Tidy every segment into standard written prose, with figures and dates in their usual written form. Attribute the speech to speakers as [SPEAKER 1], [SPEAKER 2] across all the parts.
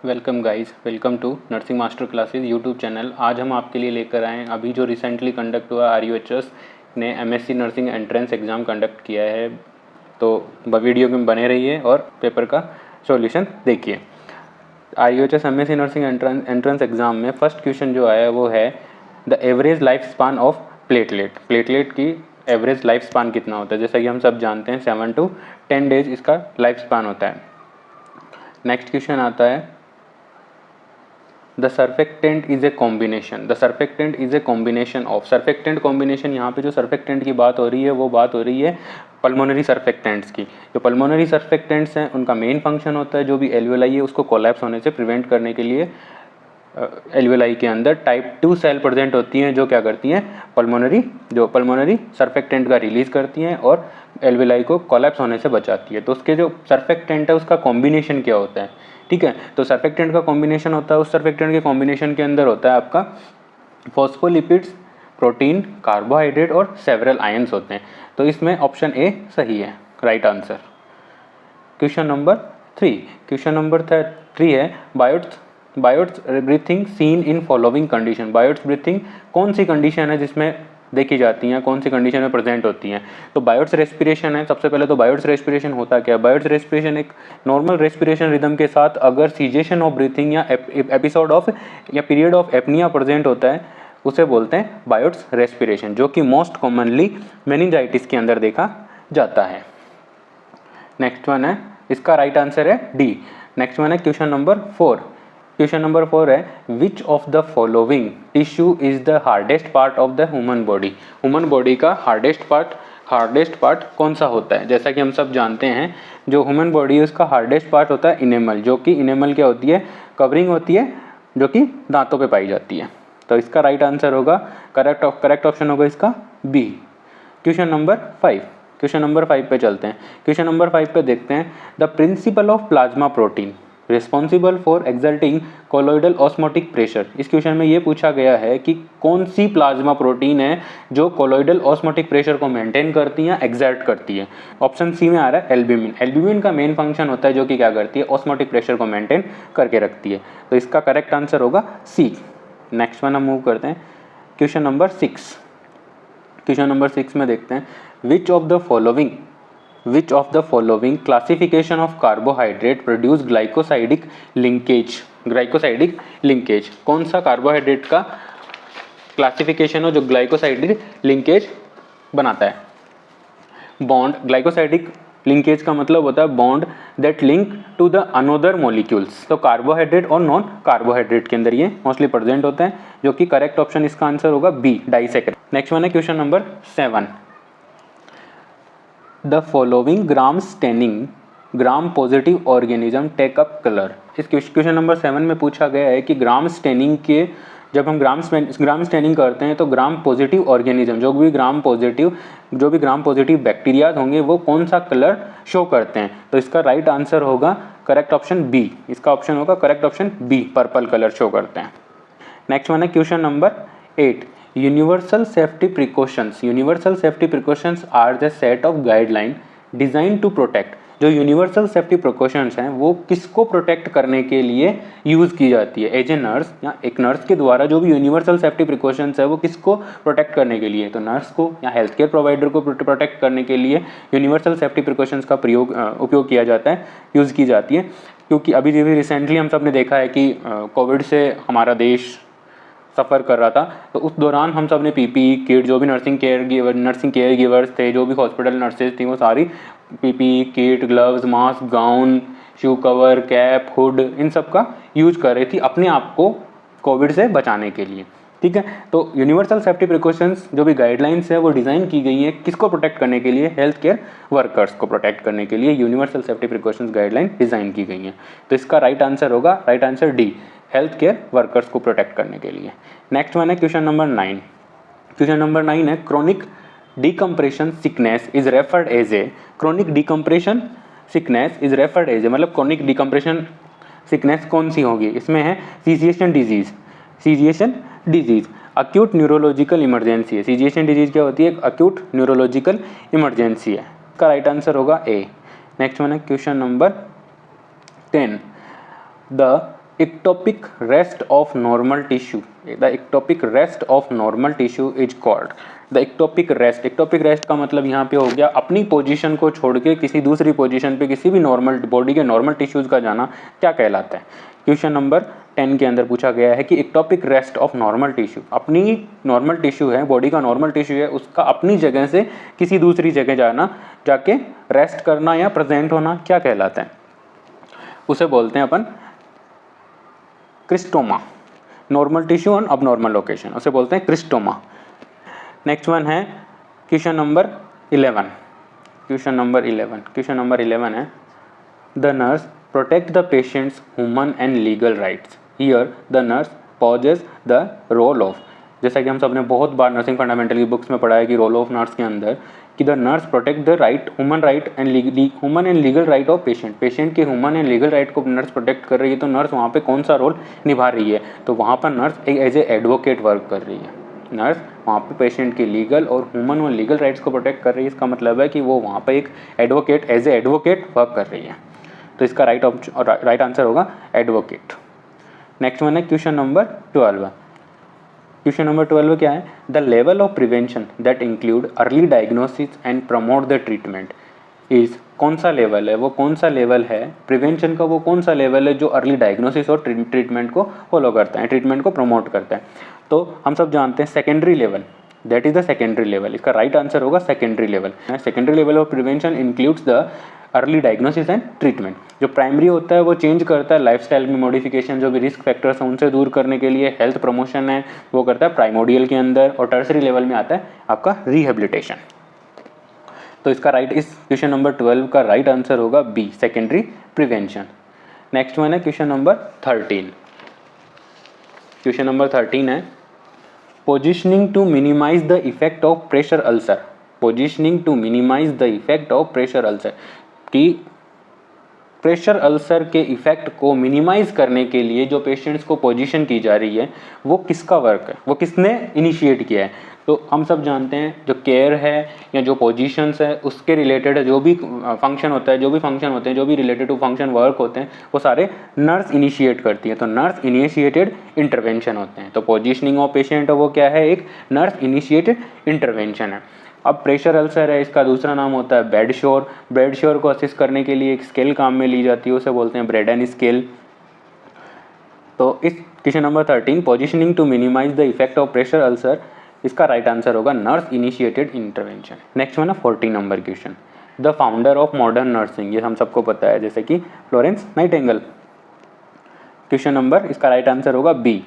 [SPEAKER 1] Welcome guys, welcome to nursing master classes YouTube channel. आज हम आपके लिए लेकर आए हैं अभी जो रिसेंटली कंडक्ट हुआ RUHS ने MSc nursing entrance exam conduct किया है। तो वीडियो में बने रहिए और पेपर का सॉल्यूशन देखिए। RUHS MSc nursing entrance exam में फर्स्ट क्वेश्चन जो आया है वो है the average life span of platelet की एवरेज लाइफ स्पान कितना होता है। जैसा कि हम सब जानते हैं 7 to 10 डेज इसका लाइफ स्पान होता है। नेक्स्ट क्वेश्चन आता है the surfactant is a combination. The surfactant is a combination of. Surfactant combination, यहाँ पे जो सर्फेक्टेंट की बात हो रही है वो बात हो रही है पल्मोनरी सर्फेक्टेंट्स की। जो पल्मोनरी सर्फेक्टेंट्स हैं उनका मेन फंक्शन होता है जो भी एल्वियोलाई है उसको कोलैप्स होने से प्रिवेंट करने के लिए एल्वियोलाई के अंदर टाइप 2 सेल प्रेजेंट होती हैं जो क्या करती हैं पल्मोनरी सर्फेक्टेंट का रिलीज करती हैं और एल्वियोलाई को कोलैप्स होने से बचाती है। तो उसके जो सर्फेक्टेंट है उसका कॉम्बिनेशन क्या होता है, ठीक है। तो सर्फेक्टेंट का कॉम्बिनेशन होता है, उस सर्फेक्टेंट के कॉम्बिनेशन के अंदर होता है आपका फॉस्फोलिपिड्स, प्रोटीन, कार्बोहाइड्रेट और सेवरल आयंस होते हैं। तो इसमें ऑप्शन ए सही है, राइट आंसर। क्वेश्चन नंबर 3 है Biot's breathing seen in following condition. Biot's breathing कौन सी कंडीशन है जिसमें देखी जाती हैं, कौन सी कंडीशन में प्रेजेंट होती हैं। तो बायोट्स रेस्पिरेशन है। सबसे पहले तो बायोट्स रेस्पिरेशन होता क्या है। बायोट्स रेस्पिरेशन एक नॉर्मल रेस्पिरेशन रिदम के साथ अगर सीजेशन ऑफ ब्रीथिंग या एपिसोड ऑफ या पीरियड ऑफ एपनिया प्रेजेंट होता है उसे बोलते हैं बायोट्स रेस्पिरेशन, जो कि मोस्ट कॉमनली मेनिंजाइटिस के अंदर देखा जाता है। नेक्स्ट वन है, इसका राइट आंसर है डी। नेक्स्ट वन है क्वेश्चन नंबर 4। क्वेश्चन नंबर 4 है which of the following tissue is the hardest part of the human body. Human body का हार्डेस्ट पार्ट कौन सा होता है। जैसा कि हम सब जानते हैं जो ह्यूमन बॉडी है उसका हार्डेस्ट पार्ट होता है इनेमल, जो कि इनेमल क्या होती है, कवरिंग होती है जो कि दांतों पे पाई जाती है। तो इसका राइट आंसर होगा, करेक्ट ऑप्शन होगा इसका बी। क्वेश्चन नंबर 5 पे चलते हैं। क्वेश्चन नंबर 5 पे देखते हैं the principle of plasma protein responsible for exerting colloidal osmotic pressure. इस क्वेश्चन में ये पूछा गया है कि कौन सी प्लाज्मा प्रोटीन है जो कोलोइडल ऑस्मोटिक प्रेशर को मेंटेन करती है, एक्सर्ट करती है। ऑप्शन सी में आ रहा है एल्ब्यूमिन। एल्ब्यूमिन का मेन फंक्शन होता है जो कि क्या करती है, ऑस्मोटिक प्रेशर को मेंटेन करके रखती है। तो इसका करेक्ट आंसर होगा सी। नेक्स्ट वन हम मूव करते हैं क्वेश्चन नंबर 6। क्वेश्चन नंबर 6 में देखते हैं विच of the following classification of carbohydrate produce glycosidic linkage. कौन सा कार्बोहाइड्रेट का क्लासिफिकेशन हो जो ग्लाइकोसाइडिक लिंकेज बनाता है। बॉन्ड, ग्लाइकोसाइडिक लिंकेज का मतलब होता है bond that link to the another molecules. तो कार्बोहाइड्रेट और नॉन कार्बोहाइड्रेट के अंदर ये मोस्टली प्रेजेंट होता है, जो कि करेक्ट ऑप्शन इसका आंसर होगा बी, डाइसेकेरेट। नेक्स्ट वन है question number 7। The following gram positive organism take up colour. इस क्वेश्चन नंबर 7 में पूछा गया है कि ग्राम स्टेनिंग के जब हम ग्राम स्टेनिंग करते हैं तो ग्राम पॉजिटिव ऑर्गेनिज्म जो भी ग्राम पॉजिटिव बैक्टीरिया होंगे वो कौन सा कलर शो करते हैं। तो इसका राइट आंसर होगा करेक्ट ऑप्शन बी। इसका ऑप्शन होगा correct option B, purple colour show करते हैं। नेक्स्ट वन है question number 8। Universal safety precautions are the set of guideline design to protect. जो यूनिवर्सल सेफ्टी प्रिकॉशंस हैं वो किसको प्रोटेक्ट करने के लिए यूज़ की जाती है। एज ए नर्स या एक नर्स के द्वारा जो भी यूनिवर्सल सेफ्टी प्रिकॉशंस है वो किसको प्रोटेक्ट करने के लिए, तो नर्स को या हेल्थ केयर प्रोवाइडर को प्रोटेक्ट करने के लिए यूनिवर्सल सेफ्टी प्रिकॉशंस का उपयोग किया जाता है, यूज़ की जाती है। क्योंकि अभी रिसेंटली हम सब ने देखा है कि कोविड से हमारा देश सफ़र कर रहा था, तो उस दौरान हम सब ने PPE किट, जो भी नर्सिंग केयर गिवर्स थे, जो भी हॉस्पिटल नर्सेज थी, वो सारी PPE kit, gloves, mask, gown, shoe cover, cap, hood, इन सब का यूज कर रही थी अपने आप को कोविड से बचाने के लिए, ठीक है। तो यूनिवर्सल सेफ्टी प्रिकॉशंस जो भी गाइडलाइंस है वो डिज़ाइन की गई हैं किसको प्रोटेक्ट करने के लिए, हेल्थ केयर वर्कर्स को प्रोटेक्ट करने के लिए universal safety precautions guideline design की गई हैं। तो इसका राइट आंसर होगा, right answer D, health care workers को प्रोटेक्ट करने के लिए। नेक्स्ट वन है क्वेश्चन नंबर 9। क्वेश्चन नंबर 9 है chronic decompression sickness is referred as a. Chronic decompression sickness is referred as a मतलब क्रॉनिक डिकम्प्रेशन सिकनेस कौन सी होगी। इसमें है सीजिएशन डिजीज, अक्यूट न्यूरोलॉजिकल इमरजेंसी है। सीजिएशन डिजीज क्या होती है, अक्यूट न्यूरोलॉजिकल इमरजेंसी है। इसका राइट आंसर होगा ए। नेक्स्ट वन है question number 10। The ectopic rest of normal tissue, the ectopic rest of normal tissue is called the ectopic rest। ectopic rest का मतलब यहाँ पे हो गया अपनी पोजीशन को छोड़ के किसी दूसरी पोजीशन पे किसी भी नॉर्मल बॉडी के नॉर्मल टिश्यूज़ का जाना क्या कहलाता है। क्वेश्चन नंबर 10 के अंदर पूछा गया है कि ectopic rest of normal tissue, अपनी नॉर्मल टिश्यू है, बॉडी का नॉर्मल टिश्यू है, उसका अपनी जगह से किसी दूसरी जगह जाके रेस्ट करना या प्रेजेंट होना क्या कहलाता है। उसे बोलते हैं अपन choristoma. Normal tissue on abnormal location, उसे बोलते हैं क्रिस्टोमा। नेक्स्ट वन है क्वेश्चन नंबर 11। क्वेश्चन नंबर 11 है the nurse protect the patients human and legal rights, here the nurse poses the role of. जैसा कि हम सब ने बहुत बार नर्सिंग फंडामेंटल की बुक्स में पढ़ा है कि रोल ऑफ नर्स के अंदर कि the nurse protect the right human and legal right of patient. Patient के ह्यूमन एंड लीगल राइट को नर्स प्रोटेक्ट कर रही है, तो नर्स वहाँ पे कौन सा रोल निभा रही है, तो वहाँ पर नर्स एक एज ए एडवोकेट वर्क कर रही है। नर्स वहाँ पे पेशेंट के लीगल और ह्यूमन और लीगल राइट्स को प्रोटेक्ट कर रही है, इसका मतलब है कि वो वहाँ पे एक advocate as a advocate work कर रही है। तो इसका राइट आंसर होगा एडवोकेट। नेक्स्ट वन है क्वेश्चन नंबर 12। क्वेश्चन नंबर 12 क्या है the level of prevention that include early diagnosis and promote the treatment is. कौन सा लेवल है, वो कौन सा लेवल है प्रिवेंशन का, वो कौन सा लेवल है जो अर्ली डायग्नोसिस और ट्रीटमेंट को फॉलो करता है, ट्रीटमेंट को प्रमोट करता है। तो हम सब जानते हैं secondary level, that is the secondary level. इसका राइट आंसर होगा secondary level. Secondary level of prevention includes the early diagnosis and treatment. जो प्राइमरी होता है वो चेंज करता है लाइफस्टाइल में मॉडिफिकेशन, जो भी रिस्क फैक्टर्स हैं उनसे दूर करने के लिए हेल्थ प्रमोशन है वो करता है प्राइमोडियल के अंदर, और टर्सरी लेवल में आता है आपका रिहेबिलिटेशन। तो इसका इस क्वेश्चन नंबर 12 का राइट आंसर होगा B, secondary prevention. Next one है क्वेश्चन नंबर 13। क्वेश्चन नंबर 13 है positioning to minimize the effect of pressure ulcer. Positioning to minimize the effect of pressure ulcer, कि प्रेशर अल्सर के effect को minimize करने के लिए जो पेशेंट्स को पोजीशन की जा रही है वो किसका वर्क है, वो किसने इनिशिएट किया है। तो हम सब जानते हैं जो केयर है या जो पोजीशंस है उसके रिलेटेड जो भी फंक्शन होता है, जो भी रिलेटेड टू फंक्शन वर्क होते हैं वो सारे नर्स इनिशिएट करती है। तो नर्स इनिशिएटेड इंटरवेंशन होते हैं। तो पोजीशनिंग ऑफ पेशेंट वो क्या है, एक नर्स इनिशिएटेड इंटरवेंशन है। अब प्रेशर अल्सर है, इसका दूसरा नाम होता है बेड शोर। बेड शोर को असिस्ट करने के लिए एक स्केल काम में ली जाती है, उसे बोलते हैं ब्रेडन स्केल। तो इस question number 13 positioning to minimize the effect of pressure ulcer, इसका राइट आंसर होगा nurse initiated intervention. Next one है 14 number question the founder of modern nursing. ये हम सबको पता है जैसे कि फ्लोरेंस नाइटिंगेल। क्वेश्चन नंबर इसका राइट आंसर होगा बी।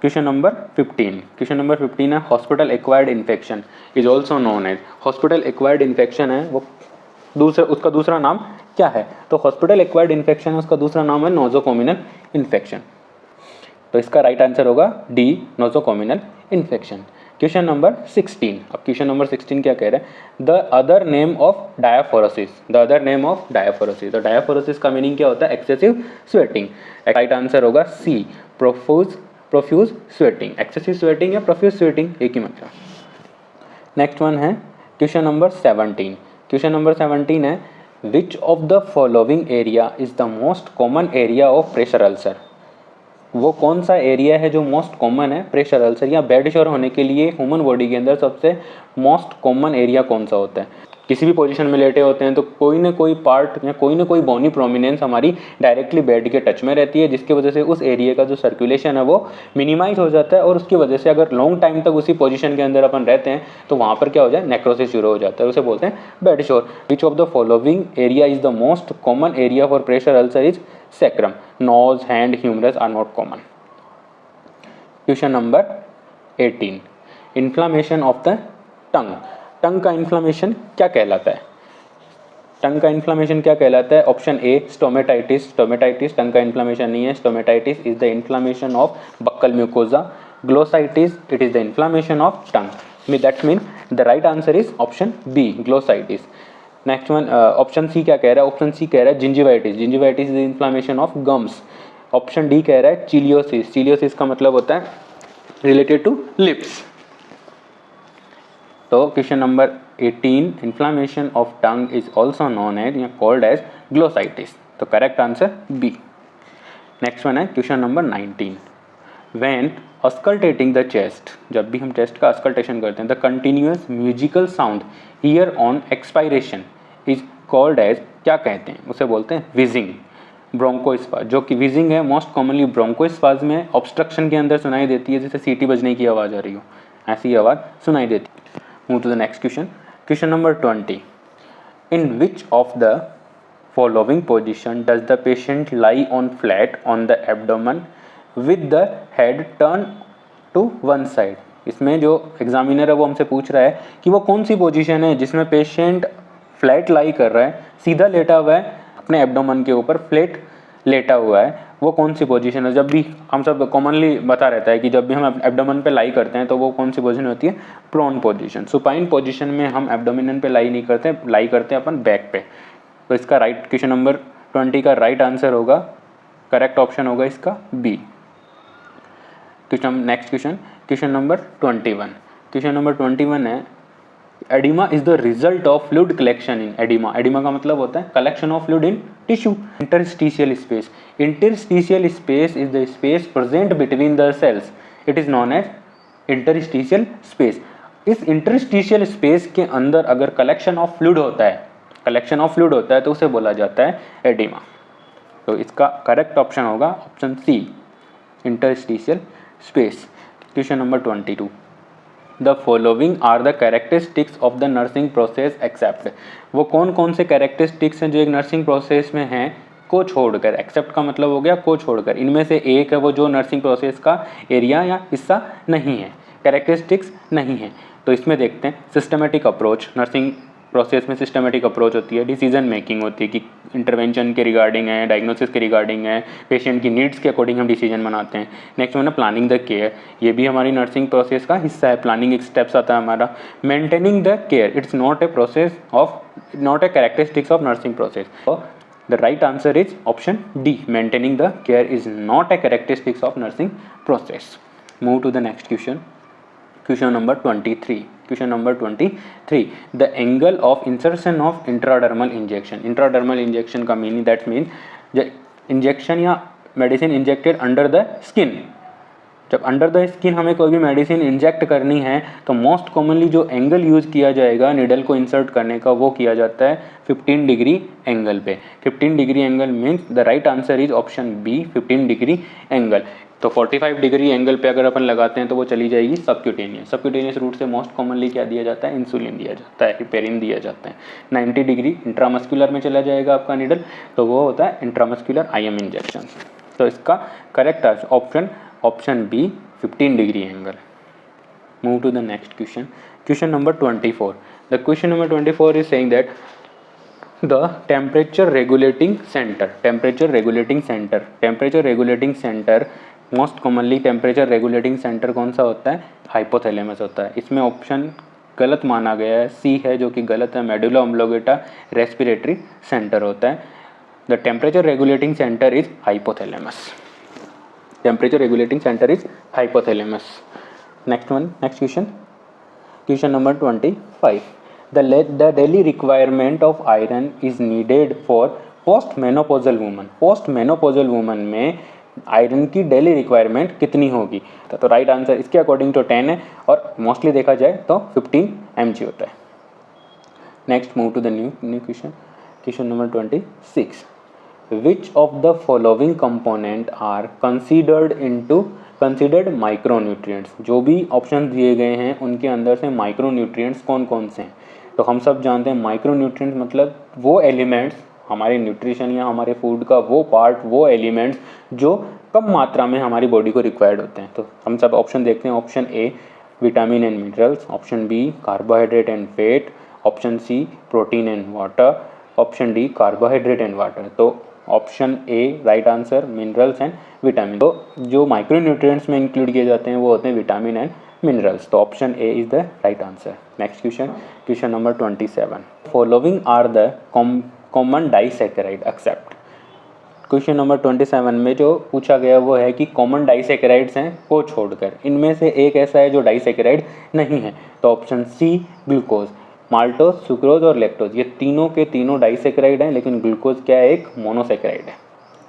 [SPEAKER 1] क्वेश्चन नंबर 15 है hospital acquired infection is also known as. Hospital acquired infection है वो उसका दूसरा नाम क्या है, तो हॉस्पिटल एक्वायर्ड इन्फेक्शन है उसका दूसरा नाम है नोजोकोमिनल इन्फेक्शन। तो इसका राइट आंसर होगा D, nosocomial infection. Question number 16। अब क्वेश्चन नंबर 16 क्या कह रहे हैं the other name of diaphoresis. The other name of diaphoresis, तो डायाफोरोसिस का मीनिंग क्या होता है, एक्सेसिव स्वेटिंग। राइट आंसर होगा सी, प्रोफ्यूज स्वेटिंग। एक्सेसिव स्वेटिंग या प्रोफ्यूज स्वेटिंग एक ही मतलब। नेक्स्ट वन है क्वेश्चन नंबर 17। क्वेश्चन नंबर 17 है which of the following area is the most common area of pressure ulcer. वो कौन सा एरिया है जो मोस्ट कॉमन है प्रेशर अल्सर या बेड शोर होने के लिए ह्यूमन बॉडी के अंदर सबसे मोस्ट कॉमन एरिया कौन सा होता है। किसी भी पोजीशन में लेटे होते हैं तो कोई ना कोई पार्ट या कोई ना कोई बोनी प्रोमिनेंस हमारी डायरेक्टली बेड के टच में रहती है, जिसकी वजह से उस एरिया का जो सर्कुलेशन है वो मिनिमाइज हो जाता है, और उसकी वजह से अगर लॉन्ग टाइम तक उसी पोजीशन के अंदर अपन रहते हैं तो वहाँ पर क्या हो जाए, नेक्रोसिस शुरू हो जाता है, उसे बोलते हैं bed sore. Which of the following area is the most common area for pressure ulcer is sacrum. Nose, hand, humerus are not common. Question number 18 inflammation of the tongue. Tongue का inflammation क्या कहलाता है, टंग का inflammation क्या कहलाता है। Option A stomatitis. Stomatitis tongue का inflammation नहीं है। Stomatitis is the inflammation of buccal mucosa. Glossitis it is the inflammation of tongue. That's mean the right answer is option B, glossitis. Next one option C क्या कह रहा है, option C कह रहा है gingivitis. Gingivitis is the inflammation of gums. Option D कह रहा है चिलियोसिस। चिलियोसिस का मतलब होता है रिलेटेड टू लिप्स। तो question number 18 inflammation of tongue is also known as या कॉल्ड एज ग्लोसाइटिस। तो correct answer B. Next one है question number 19, when auscultating the chest, जब भी हम चेस्ट का अस्कल्टेशन करते हैं, the continuous musical sound hear on expiration is called as, क्या कहते हैं, उसे बोलते हैं विजिंग। ब्रोंकोस्पाज, जो कि विजिंग है मोस्ट कॉमनली ब्रोंकोस्पाज में ऑब्स्ट्रक्शन के अंदर सुनाई देती है, जैसे सीटी बजने की आवाज़ आ रही हो, ऐसी आवाज़ सुनाई देती है। Move to the next question, question number 20, in which of the following position does the patient lie on flat on the abdomen with the head turned to one side। इसमें जो एग्जामिनर है वो हमसे पूछ रहा है कि वो कौन सी पोजीशन है जिसमें पेशेंट फ्लैट लाई कर रहा है, सीधा लेटा हुआ है, अपने एब्डोमन के ऊपर फ्लैट लेटा हुआ है, वो कौन सी पोजीशन है। जब भी हम सब कॉमनली बता रहता है कि जब भी हम एब्डोमन पे लाई करते हैं तो वो कौन सी पोजीशन होती है, प्रोन पोजीशन। सुपाइन पोजीशन में हम एब्डोमिनन पे लाई नहीं करते, लाई करते हैं अपन बैक पे। तो इसका राइट, क्वेश्चन नंबर 20 का राइट आंसर होगा, करेक्ट ऑप्शन होगा इसका B. Question next question, question number 21, question number 21 है, edema is the result of fluid collection in edema. Edema का मतलब होता है collection of fluid in tissue. Interstitial space, interstitial space is the space present between the cells, it is known as interstitial space. इस interstitial space के अंदर अगर collection of fluid होता है, कलेक्शन ऑफ फ्लूइड होता है तो उसे बोला जाता है एडिमा। तो इसका करेक्ट ऑप्शन होगा option C, interstitial space. Question number 22, the following are the characteristics of the nursing process except. वो कौन कौन से कैरेक्टरिस्टिक्स हैं जो एक नर्सिंग प्रोसेस में हैं को छोड़कर, एक्सेप्ट का मतलब हो गया को छोड़कर, इनमें से एक है वो जो नर्सिंग प्रोसेस का एरिया या हिस्सा नहीं है, कैरेक्टरिस्टिक्स नहीं है। तो इसमें देखते हैं सिस्टमेटिक अप्रोच, नर्सिंग प्रोसेस में सिस्टमेटिक अप्रोच होती है, डिसीजन मेकिंग होती है कि इंटरवेंशन के रिगार्डिंग है, डायग्नोसिस के रिगार्डिंग है, पेशेंट की नीड्स के अकॉर्डिंग हम डिसीजन बनाते हैं। नेक्स्ट वन है प्लानिंग द केयर, ये भी हमारी नर्सिंग प्रोसेस का हिस्सा है, प्लानिंग एक स्टेप्स आता है हमारा। Maintaining the care, it's not a process of, not a characteristics of nursing process. The right answer is option D, maintaining the care is not a characteristics of nursing process. Move to the next question, question number 23, question number 23, the angle of insertion of intradermal injection. Intradermal injection का meaning that means injection या medicine injected under the skin. जब under the skin हमें कोई भी medicine inject करनी है तो most commonly जो एंगल यूज़ किया जाएगा निडल को इंसर्ट करने का वो किया जाता है 15 डिग्री एंगल पे। 15 degree angle means the right answer is option B, 15 degree angle. तो 45 डिग्री एंगल पे अगर अपन लगाते हैं तो वो चली जाएगी सबक्यूटेनियस। सबक्यूटेनियस रूट से मोस्ट कॉमनली क्या दिया जाता है, इंसुलिन दिया जाता है, हिपेरिन दिया जाता है। 90 डिग्री इंट्रामस्कुलर में चला जाएगा आपका निडल, तो वो होता है इंट्रामस्कुलर IM इंजेक्शन। तो इसका correct option option B, 15 degree angle. Move to the next question, question number 24। The question number 24 is saying that the temperature regulating centre, temperature regulating centre, temperature regulating centre most commonly temperature regulating centre कौन सा होता है, hypothalamus होता है। इसमें option गलत माना गया है, सी है जो कि गलत है, मेडुला ऑब्लोंगेटा रेस्पिरेटरी सेंटर होता है। The temperature regulating centre is hypothalamus, temperature regulating centre is hypothalamus. Next one, next question, question number 25, the daily requirement of iron is needed for post menopausal woman. Post menopausal woman में iron की daily requirement कितनी होगी। तो right answer इसके according तो 10 है और mostly देखा जाए तो 15 mg होता है। Next move to the new question, question number 26, which of the following component are considered micronutrients. जो भी ऑप्शन दिए गए हैं उनके अंदर से माइक्रोन्यूट्रिएंट्स कौन कौन से हैं। तो हम सब जानते हैं माइक्रोन्यूट्रिएंट्स मतलब वो एलिमेंट्स हमारे न्यूट्रिशन या हमारे फूड का वो पार्ट, वो एलिमेंट्स जो कम मात्रा में हमारी बॉडी को रिक्वायर्ड होते हैं। तो हम सब ऑप्शन देखते हैं, option A vitamin and minerals, option B carbohydrate and fat, option C protein and water, option D carbohydrate and water. तो option A right answer, minerals and vitamin. तो जो माइक्रोन्यूट्रिएंट्स में इंक्लूड किए जाते हैं वो होते हैं विटामिन एंड मिनरल्स। तो option A is the right answer. Next question, question number 27, following are the common disaccharide except. Question number 27 में जो पूछा गया वो है कि कॉमन डाइसैकेराइड्स हैं को छोड़कर इनमें से एक ऐसा है जो डाइसैकेराइड नहीं है। तो option C glucose, maltose, sucrose और लैक्टोज, ये तीनों के तीनों डाइसैकेराइड हैं, लेकिन ग्लूकोज क्या है, एक मोनोसैकेराइड है।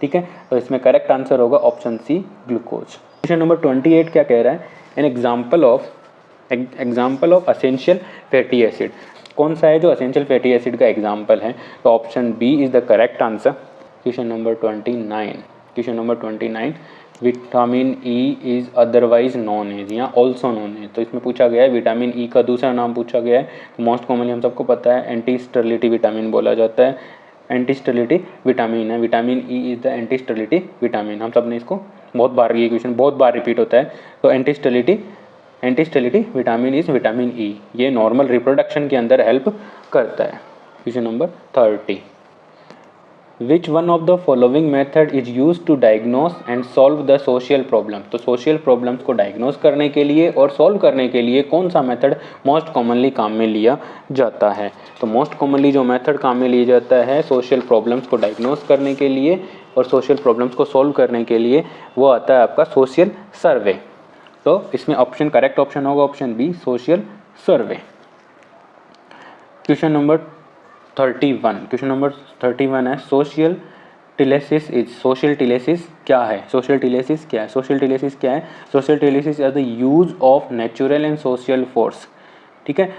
[SPEAKER 1] ठीक है, तो इसमें करेक्ट आंसर होगा option C glucose. Question number 28 क्या कह रहा है, an example of essential fatty acid, कौन सा है जो असेंशियल फैटी एसिड का एग्जाम्पल है, तो option B is the correct answer. Question number 29 vitamin E is otherwise known as या ऑल्सो नॉन एज, तो इसमें पूछा गया है विटामिन ई का दूसरा नाम पूछा गया है, तो मोस्ट कॉमनली हम सबको पता है एंटी स्टेरिलिटी विटामिन बोला जाता है, एंटी स्टेरिलिटी विटामिन है, vitamin E is the anti sterility vitamin, हम सब ने इसको बहुत बार, ये क्वेश्चन बहुत बार रिपीट होता है, तो anti sterility vitamin is vitamin E, ये नॉर्मल रिप्रोडक्शन के अंदर हेल्प करता है। Question number 30, which one of the following method is use to diagnose and solve the social problem, तो सोशल प्रॉब्लम्स को डायग्नोस करने के लिए और सॉल्व करने के लिए कौन सा मेथड मोस्ट कॉमनली काम में लिया जाता है, तो मोस्ट कॉमनली जो मेथड काम में लिया जाता है सोशल प्रॉब्लम्स को डायग्नोस करने के लिए और सोशल प्रॉब्लम्स को सॉल्व करने के लिए, वो आता है आपका सोशल सर्वे, तो इसमें ऑप्शन करेक्ट ऑप्शन होगा ऑप्शन बी सोशल सर्वे। क्वेश्चन नंबर 31 है सोशल टिलेसिस क्या है, सोशल टिलेसिस क्या है, social telesis is the use of natural and social force, ठीक है,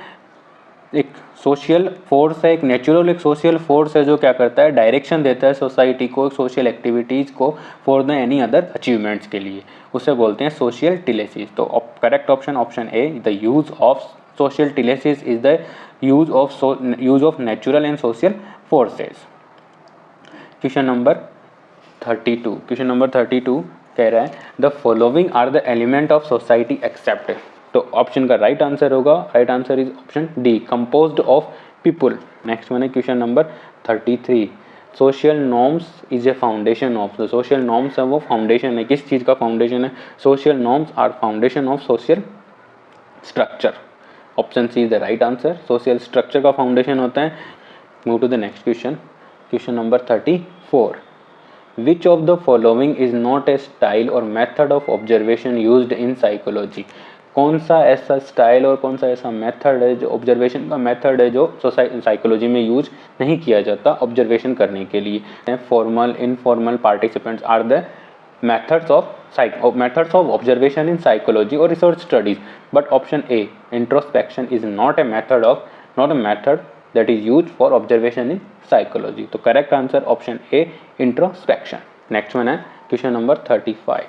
[SPEAKER 1] एक सोशल फोर्स है, एक नेचुरल एक सोशल फोर्स है जो क्या करता है, डायरेक्शन देता है सोसाइटी को, सोशल एक्टिविटीज़ को for the any other achievements के लिए, उसे बोलते हैं सोशल टिलेसिस, तो correct option A, the use of social telesis is the use of natural and social forces. Question number 32 कह रहा है the following are the element of society except, तो ऑप्शन का राइट आंसर होगा, right answer is option D composed of people. Next one है question number 33, social norms is a foundation of, the social norms है वो foundation है, किस चीज़ का फाउंडेशन है, social norms are foundation of social structure, option C is the right answer, social structure का foundation होता है। Move to the next question number 34, which of the following is not a style और method of observation used in psychology, कौन सा ऐसा style और कौन सा ऐसा मेथड है जो ऑब्जर्वेशन का मेथड है जो साइकोलॉजी में यूज नहीं किया जाता ऑब्जर्वेशन करने के लिए, formal informal participants are the methods of observation in psychology or research studies, but option A introspection is not a method that is used for observation in psychology, तो correct answer option A introspection। next one है question number 35,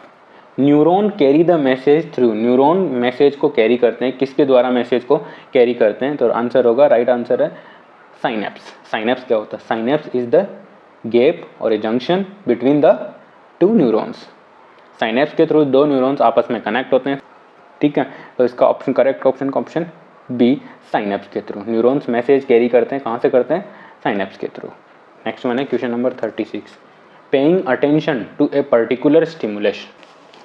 [SPEAKER 1] neuron carry the message through, neuron message को carry करते हैं, किसके द्वारा message को carry करते हैं, तो आंसर होगा, राइट आंसर है साइनेप्स। साइनेप्स क्या होता है, साइनेप्स इज द गैप और a junction between the two neurons, synapse के थ्रू दो न्यूरॉन्स आपस में कनेक्ट होते हैं, ठीक है, तो इसका ऑप्शन करेक्ट ऑप्शन का ऑप्शन बी साइनेप्स के थ्रू, न्यूरॉन्स मैसेज कैरी करते हैं, कहाँ से करते हैं, साइनेप्स के थ्रू। नेक्स्ट वन है question number 36, paying attention to a particular stimulus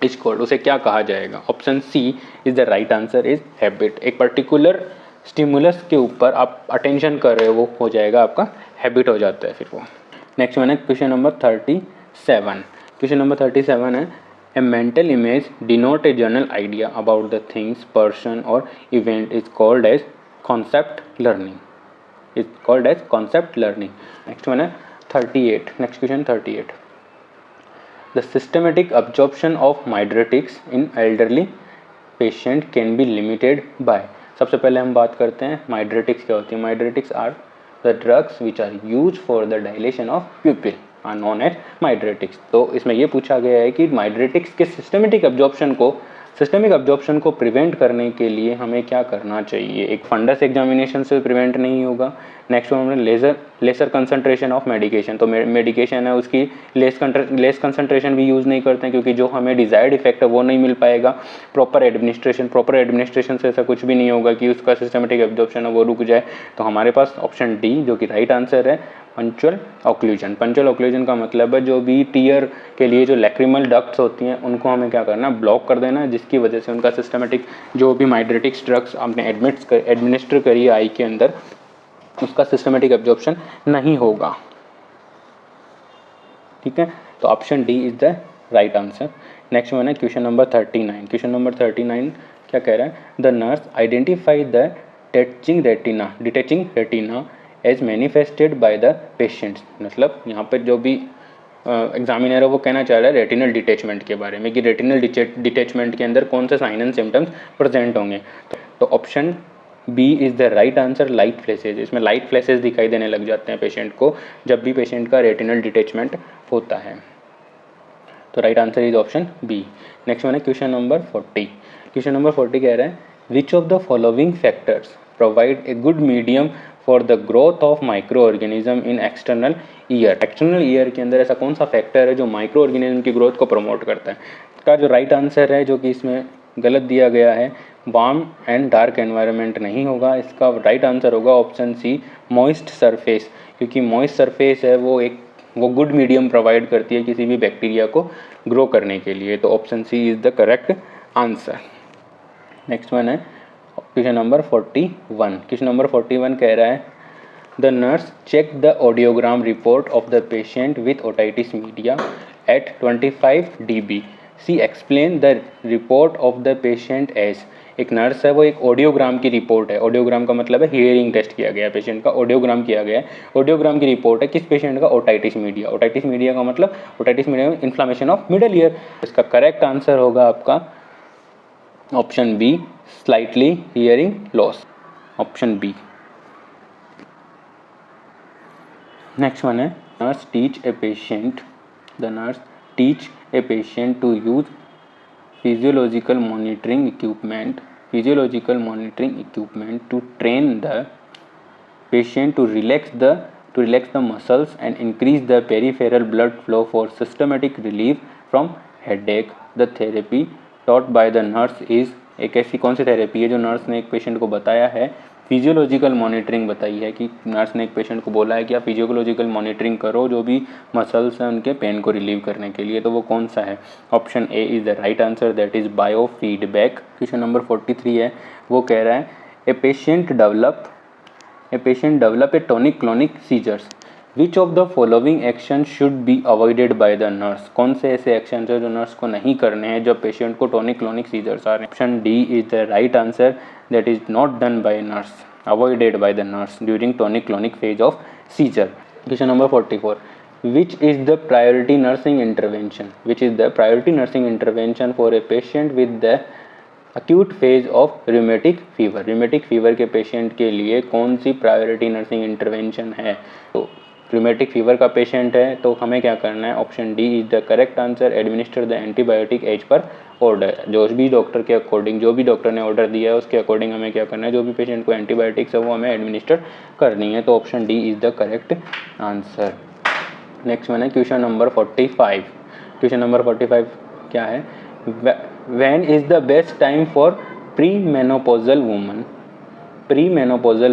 [SPEAKER 1] is called, उसे क्या कहा जाएगा, option C is the right answer is habit, एक पर्टिकुलर स्टिमुलस के ऊपर आप अटेंशन कर रहे हो वो हो जाएगा आपका हैबिट हो जाता है फिर वो। नेक्स्ट वन है क्वेश्चन नंबर 37 है a mental image denote a general idea about the things person और event is called as concept learning, next one है 38, next question 38, the systematic absorption of mydriatics in elderly patient can be limited by, सबसे पहले हम बात करते हैं माइड्रेटिक्स क्या होती है, mydriatics are the drugs which are use for the dilation of pupil are known as mydriatics, तो इसमें ये पूछा गया है कि माइड्रेटिक्स के सिस्टमेटिक अब्जॉर्प्शन को प्रिवेंट करने के लिए हमें क्या करना चाहिए, एक फंडस एग्जामिनेशन से प्रिवेंट नहीं होगा, नेक्स्ट वन में लेसर कंसंट्रेशन ऑफ मेडिकेशन, तो मेडिकेशन है उसकी लेस कंसंट्रेशन भी यूज़ नहीं करते हैं क्योंकि जो हमें डिजायर्ड इफेक्ट है वो नहीं मिल पाएगा, प्रॉपर एडमिनिस्ट्रेशन से ऐसा कुछ भी नहीं होगा कि उसका सिस्टमेटिक एब्जॉर्प्शन है वो रुक जाए, तो हमारे पास ऑप्शन डी जो कि राइट आंसर है पंचुअल ऑक्लूजन का मतलब है जो भी टीयर के लिए जो लैक्रिमल डक्ट्स होती हैं उनको हमें क्या करना है, ब्लॉक कर देना, जिसकी वजह से उनका सिस्टमेटिक जो भी माइड्रेटिक्स ड्रग्स आपने एडमिनिस्टर करी है आई के अंदर उसका सिस्टमेटिक एब्जॉर्प्शन नहीं होगा, ठीक है, तो option D is the right answer. Next one है क्वेश्चन नंबर 39 क्या कह रहा है, the nurse identify the detaching retina as manifested by the patients, मतलब यहाँ पर जो भी एग्जामिनर है वो कहना चाह रहा है रेटिनल डिटैचमेंट के बारे में कि रेटिनल डिटैचमेंट के अंदर कौन से साइन एंड सिम्टम्स प्रेजेंट होंगे। तो option B is the right answer, light flashes. इसमें लाइट फ्लैशेज दिखाई देने लग जाते हैं पेशेंट को जब भी पेशेंट का रेटिनल डिटैचमेंट होता है। तो right answer is option B. Next one है क्वेश्चन नंबर 40। क्वेश्चन नंबर 40 कह रहा है which of the following factors provide a good medium for the growth of micro organism in external ear. External ear के अंदर ऐसा कौन सा factor है जो माइक्रो ऑर्गेनिज्म की ग्रोथ को प्रमोट करता है। इसका जो राइट आंसर है, जो कि इसमें गलत दिया गया है, वार्म एंड डार्क एनवायरनमेंट नहीं होगा। इसका राइट आंसर होगा ऑप्शन सी, मॉइस्ट सरफेस, क्योंकि मॉइस्ट सरफेस है वो गुड मीडियम प्रोवाइड करती है किसी भी बैक्टीरिया को ग्रो करने के लिए। तो option C is the correct answer. Next one है क्वेश्चन नंबर 41। क्वेश्चन नंबर 41 कह रहा है the nurse check the audiogram report of the patient with otitis media at 25 dB। See explain the report of the patient as. एक nurse है वो एक audiogram की report है, ऑडियोग्राम का मतलब है हियरिंग टेस्ट किया गया है पेशेंट का, ऑडियोग्राम किया गया है। ऑडियोग्राम की रिपोर्ट है किस पेशेंट का, ओटाइटिस मीडिया। ओटाइटिस मीडिया का मतलब ओटाइटिस मीडिया में इन्फ्लामेशन ऑफ मिडल ईयर। इसका करेक्ट आंसर होगा आपका option B, slightly hearing loss, option B. Next one है nurse teach a patient, the nurse teach a patient to use physiological monitoring equipment to train the patient to relax the muscles and increase the peripheral blood flow for systematic relief from headache। The therapy taught by the nurse is, एक ऐसी कौन सी therapy है जो nurse ने एक patient को बताया है, फिजियोलॉजिकल मॉनिटरिंग बताई है कि नर्स ने एक पेशेंट को बोला है कि आप फिजियोलॉजिकल मॉनिटरिंग करो जो भी मसल्स हैं उनके पेन को रिलीव करने के लिए। तो वो कौन सा है, option A is the right answer, that is biofeedback. Question number 43 है, वो कह रहा है a patient develop a tonic clonic seizures, which of the following action should be avoided by the nurse. कौन से ऐसे एक्शन है जो नर्स को नहीं करने हैं जब पेशेंट को टॉनिक क्लोनिक सीजर्स आ रहे हैं। Option D is the right answer, that is not done by nurse, avoided by the nurse during tonic clonic phase of seizure. Question number 44, which is the priority nursing intervention for a patient with the acute phase of rheumatic fever। rheumatic fever के patient के लिए कौन सी priority nursing intervention है। तो rheumatic fever का patient है तो हमें क्या करना है, option D is the correct answer, administer the antibiotic as per order. जो भी डॉक्टर के अकॉर्डिंग, जो भी डॉक्टर ने ऑर्डर दिया है उसके अकॉर्डिंग हमें क्या करना है, जो भी पेशेंट को एंटीबायोटिक्स है वो हमें एडमिनिस्टर करनी है। तो option D is the correct answer. Next one है क्वेश्चन नंबर 45। क्वेश्चन नंबर 45 क्या है, when is the best time for premenopausal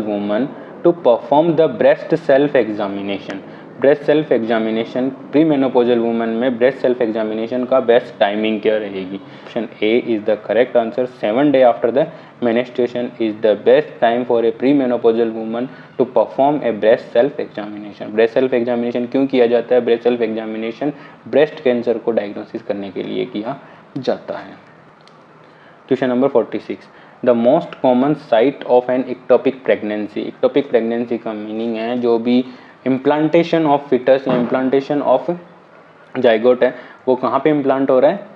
[SPEAKER 1] woman to perform the breast self examination. Breast self examination premenopausal woman में breast self examination का best timing क्या रहेगी। Option A is the correct answer, 7 days after the menstruation is the best time for a premenopausal woman to perform a breast self examination. Breast self examination क्यों किया जाता है, breast self examination breast cancer को diagnosis करने के लिए किया जाता है। Question number 46, the most common site of an ectopic pregnancy. Ectopic pregnancy का मीनिंग है जो भी इम्प्लांटेशन ऑफ फिटस या इम्प्लांटेशन ऑफ जाइगोट है वो कहाँ पे इम्प्लांट हो रहा है,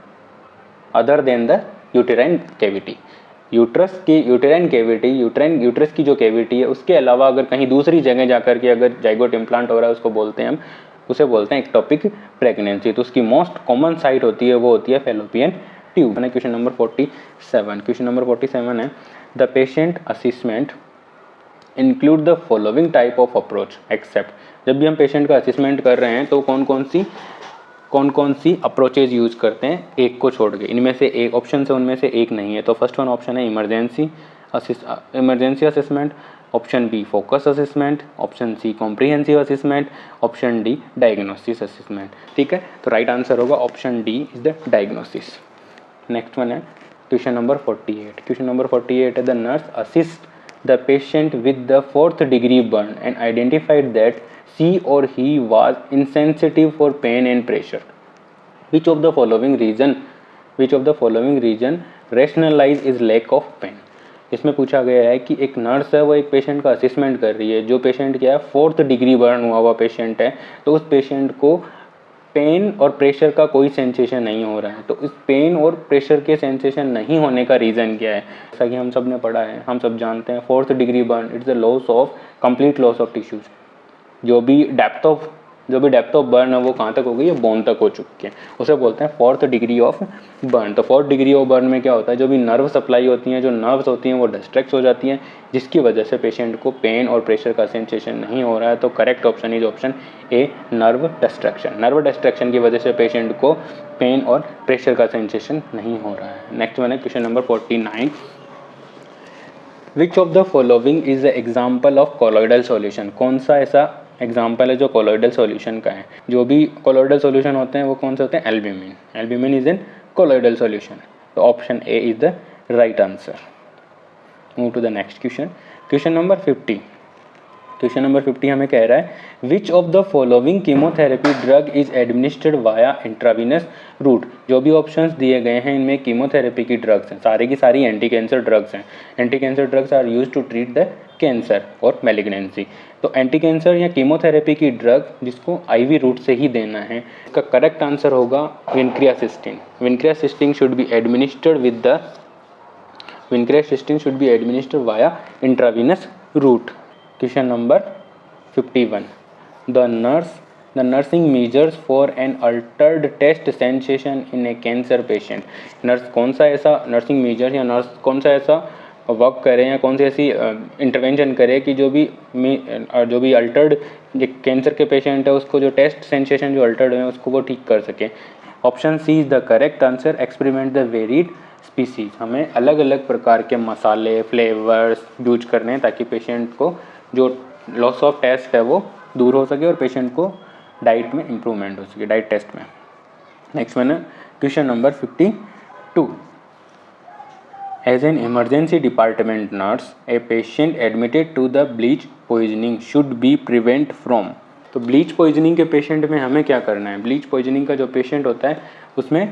[SPEAKER 1] other than the uterine cavity. Uterus की जो कैविटी है उसके अलावा अगर कहीं दूसरी जगह जाकर के अगर जाइगोट इम्प्लांट हो रहा है उसको बोलते हैं उसे बोलते हैं इक्टोपिक प्रेगनेंसी। तो उसकी मोस्ट कॉमन साइट होती है वो होती है fallopian tube. Question number 47। Question number 47 है, the patient assessment include the following type of approach except. जब भी हम पेशेंट का असेसमेंट कर रहे हैं तो कौन कौन सी अप्रोचेज यूज करते हैं, एक को छोड़ के। इनमें से एक ऑप्शन से उनमें से एक नहीं है। तो फर्स्ट वन ऑप्शन है emergency assessment, option B focus assessment, option C comprehensive assessment, option D diagnosis assessment. ठीक है, तो राइट आंसर होगा option D is the diagnosis. Next one है क्वेश्चन नंबर 48। क्वेश्चन नंबर 48 है, the nurse assist the patient with the 4th degree burn and identified that she or he was insensitive for pain and pressure. Which of the following reason rationalize is lack of pain। इसमें पूछा गया है कि एक nurse है वो एक patient का असेसमेंट कर रही है, जो पेशेंट क्या है 4th डिग्री बर्न हुआ पेशेंट है, तो उस पेशेंट को पेन और प्रेशर का कोई सेंसेशन नहीं हो रहा है। तो इस पेन और प्रेशर के सेंसेशन नहीं होने का रीज़न क्या है? जैसा कि हम सब ने पढ़ा है, हम सब जानते हैं, 4th degree burn it's the loss of complete loss of tissues. जो भी डेप्थ ऑफ बर्न है वो कहाँ तक हो गई है? बोन तक हो चुकी है, उसे बोलते हैं 4th डिग्री ऑफ बर्न। तो 4th डिग्री ऑफ बर्न में क्या होता है? जो भी नर्व सप्लाई होती हैं, जो नर्व्स होती हैं वो डिस्ट्रैक्ट हो जाती हैं, जिसकी वजह से पेशेंट को पेन और प्रेशर का सेंसेशन नहीं हो रहा है। तो correct option is option A, nerve distraction. Nerve distraction की वजह से पेशेंट को पेन और प्रेशर का सेंसेशन नहीं हो रहा है। नेक्स्ट वन है question number 49, which of the following is the example of colloidal solution? कौन सा ऐसा एग्जाम्पल है जो कोलॉइडल सॉल्यूशन का है? जो भी कोलॉइडल सॉल्यूशन होते हैं वो कौन से होते हैं? Albumin. Albumin is in colloidal solution. तो option A is the right answer. Move to the next question, question number 50। Question number 50 हमें कह रहा है which of the following chemotherapy drug is administered via intravenous route? जो भी options दिए गए हैं इनमें कीमोथेरेपी की ड्रग्स हैं, सारी की सारी एंटी कैंसर ड्रग्स हैं। Anti cancer drugs are use to treat the cancer और मैलिग्नेंसी। तो एंटी कैंसर या कीमोथेरेपी की ड्रग जिसको आईवी रूट से ही देना है, इसका करेक्ट आंसर होगा vincristine. Vincristine should be administered with the vincristine should be administered via intravenous route. Question number 51. The nursing measures for an altered taste sensation in a cancer patient. Nurse कौन सा ऐसा nursing major या nurse कौन सा ऐसा work करे या कौन सी ऐसी इंटरवेंशन करे कि जो भी अल्टर्ड कैंसर के पेशेंट है उसको जो टेस्ट सेंसेशन जो अल्टर्ड है उसको वो ठीक कर सके। Option C is the correct answer. Experiment the varied species. हमें अलग अलग प्रकार के मसाले फ्लेवर्स यूज करने हैं ताकि पेशेंट को जो लॉस ऑफ टेस्ट है वो दूर हो सके और पेशेंट को डाइट में इम्प्रूवमेंट हो सके, डाइट टेस्ट में। नेक्स्ट वन है question number 52। As an emergency department nurse a patient admitted to the bleach poisoning should be prevent from. तो ब्लीच पॉइजनिंग के पेशेंट में हमें क्या करना है? ब्लीच पॉइजनिंग का जो पेशेंट होता है उसमें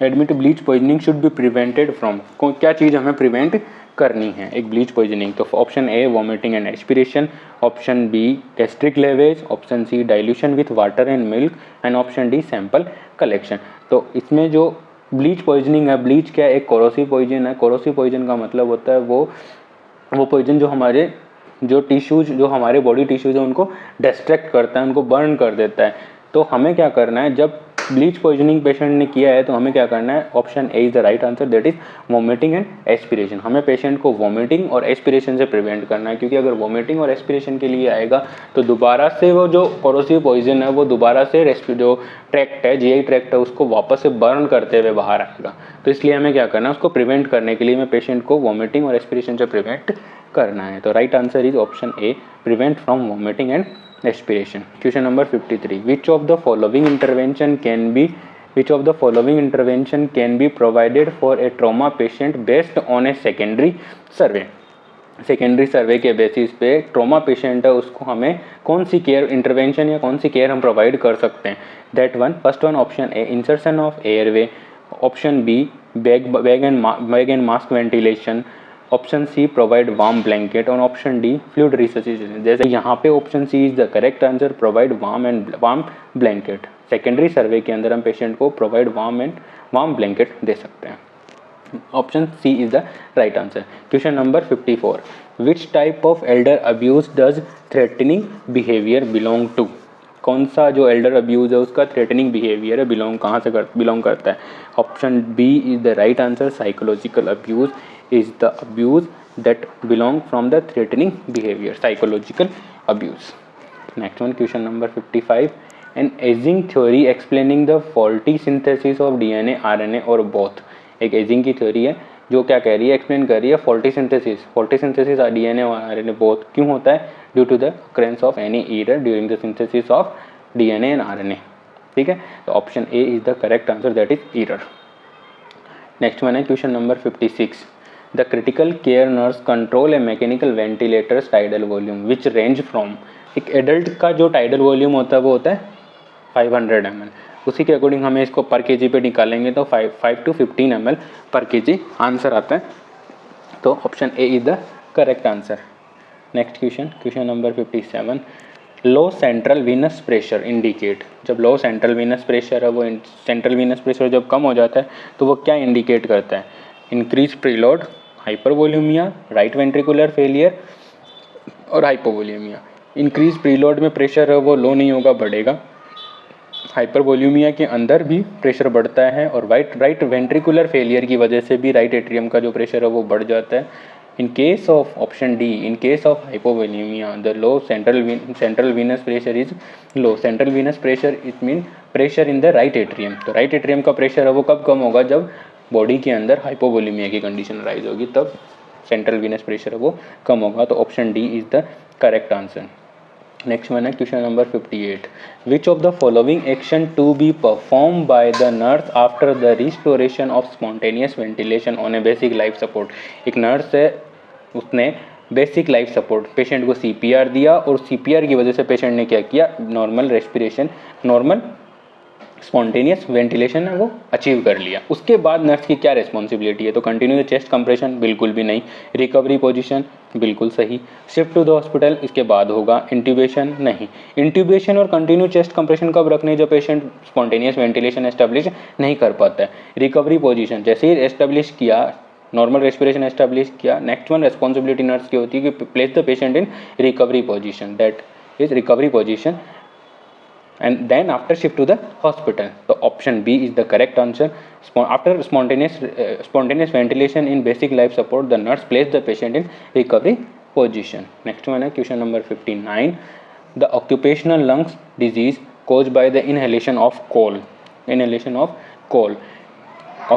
[SPEAKER 1] admit bleach poisoning should be prevented from. क्या चीज़ हमें प्रिवेंट करनी है एक ब्लीच पॉइजनिंग? तो option A vomiting and aspiration, option B gastric lavage, option C dilution with water and milk and option D sample collection. तो इसमें जो ब्लीच पॉइजनिंग है, ब्लीच क्या है? एक कोरोसिव पॉइजन है। कोरोसिव पॉइजन का मतलब होता है वो पॉइजन जो हमारे टिश्यूज जो हमारे बॉडी टिश्यूज है उनको डिस्ट्रैक्ट करता है, उनको बर्न कर देता है। तो हमें क्या करना है? जब ब्लीच पॉइजनिंग पेशेंट ने किया है तो हमें क्या करना है? Option A is the right answer, that is vomiting and aspiration. हमें पेशेंट को वॉमिटिंग और एस्पिरेशन से प्रिवेंट करना है, क्योंकि अगर वॉमिटिंग और एस्पिरेशन के लिए आएगा तो दोबारा से वो जो कोरोसिव पॉइजन है वो दोबारा से जो ट्रैक्ट है, जीआई ट्रैक्ट है, उसको वापस से बर्न करते हुए बाहर आएगा। तो इसलिए हमें क्या करना है? उसको प्रिवेंट करने के लिए हमें पेशेंट को वॉमिटिंग और एस्पिरेशन से प्रिवेंट करना है। तो right answer is option A, prevent from vomiting and aspiration. Question number 53। Which of the following intervention can be provided for a trauma patient based on a secondary survey? Secondary survey के basis पे trauma patient है उसको हमें कौन सी care intervention या कौन सी care हम provide कर सकते हैं? That one, first one option A insertion of airway, option B bag and mask ventilation, option C provide warm blanket और ऑप्शन डी फ्लूइड रिसर्सिटेशन। जैसे यहाँ पे option C is the correct answer, provide warm blanket. Secondary survey के अंदर हम patient को provide warm blanket दे सकते हैं। Option C is the right answer. Question number 54। Which type of elder abuse does threatening behaviour belong to? कौन सा जो एल्डर अब्यूज है उसका थ्रेटनिंग बिहेवियर है, बिलोंग करता है? Option B is the right answer, psychological abuse is the abuse that belong from the threatening behavior, psychological abuse. Next one, question number 55. An aging theory explaining the faulty synthesis of DNA, RNA or both. एक ageing की theory है जो क्या कह रही है? Explain कर रही है फॉल्टी सिंथेसिस DNA और RNA बोथ क्यों होता है? Due to the occurrence of any error during the synthesis of DNA and RNA। ठीक है, तो option A is the correct answer, that is error. Next one है question number 56। The critical care nurse control a mechanical ventilator's tidal volume which range from। एक adult का जो tidal volume होता है वो होता है 500 ml। उसी के अकॉर्डिंग हमें इसको पर केजी पे निकालेंगे तो 5 to 15 ml पर केजी आंसर आता है। तो option A is the correct answer. Next question number 57। Low central venous pressure indicate, जब लो सेंट्रल वीनस प्रेशर है वो सेंट्रल वीनस प्रेशर जब कम हो जाता है तो वो क्या इंडिकेट करता है? Increase preload, hypervolemia, right ventricular failure और हाइपोवोल्यूमिया। इंक्रीज प्रीलोड में प्रेशर है वो लो नहीं होगा, बढ़ेगा। हाइपरवोल्यूमिया के अंदर भी प्रेशर बढ़ता है और राइट वेंट्रिकुलर फेलियर की वजह से भी राइट एट्रियम का जो प्रेशर है वो बढ़ जाता है। In case of option D, in case of hypovolemia the low central venous pressure is low. Central venous pressure it mean pressure in the right atrium. तो राइट एट्रियम का pressure है वो कब कम होगा? जब बॉडी के अंदर हाइपोवोल्यूमिया की कंडीशन राइज होगी, तब सेंट्रल वीनस प्रेशर है वो कम होगा। तो option D is the correct answer. Next one है question number 58। Which of the following action to be perform by the nurse after the restoration of spontaneous ventilation on a basic life support. एक nurse है, उसने basic life support patient को CPR दिया और CPR की वजह से patient ने क्या किया? Normal respiration, normal spontaneous ventilation है वो अचीव कर लिया। उसके बाद नर्स की क्या रिस्पॉन्सिबिलिटी है? तो कंटिन्यू द चेस्ट कंप्रेशन, बिल्कुल भी नहीं। रिकवरी पोजीशन, बिल्कुल सही। शिफ्ट टू द हॉस्पिटल, इसके बाद होगा। इंट्यूबेशन, नहीं। इंट्यूबेशन और कंटिन्यू चेस्ट कंप्रेशन कब रखने? जब पेशेंट स्पॉन्टेनियस वेंटिलेशन एस्टेब्लिश नहीं कर पाता है। रिकवरी पोजीशन, जैसे ही एस्टेब्लिश किया, नॉर्मल रेस्पिरेशन एस्टेब्लिश किया, नेक्स्ट वन रिस्पॉन्सिबिलिटी नर्स की होती है कि place the patient in recovery position, that is recovery position, and then after shift to the hospital. So option B is the correct answer. After spontaneous ventilation in basic life support, the nurse placed the patient in recovery position. Next one है question number 59. The occupational lungs disease caused by the inhalation of coal. Inhalation of coal.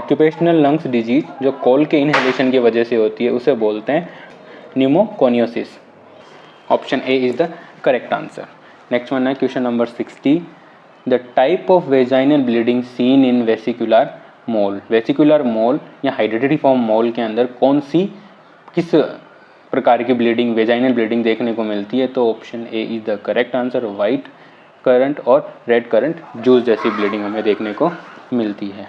[SPEAKER 1] Occupational lungs disease जो कोल के inhalation की वजह से होती है उसे बोलते हैं pneumoconiosis. Option A is the correct answer. Next one है question number 60। The type of vaginal bleeding seen in vesicular mole. Vesicular mole या हाइड्रेटिफॉर्म मोल के अंदर किस प्रकार की ब्लीडिंग, वेजाइनल ब्लीडिंग देखने को मिलती है? तो option A is the correct answer. White current और रेड करंट जूस जैसी ब्लीडिंग हमें देखने को मिलती है।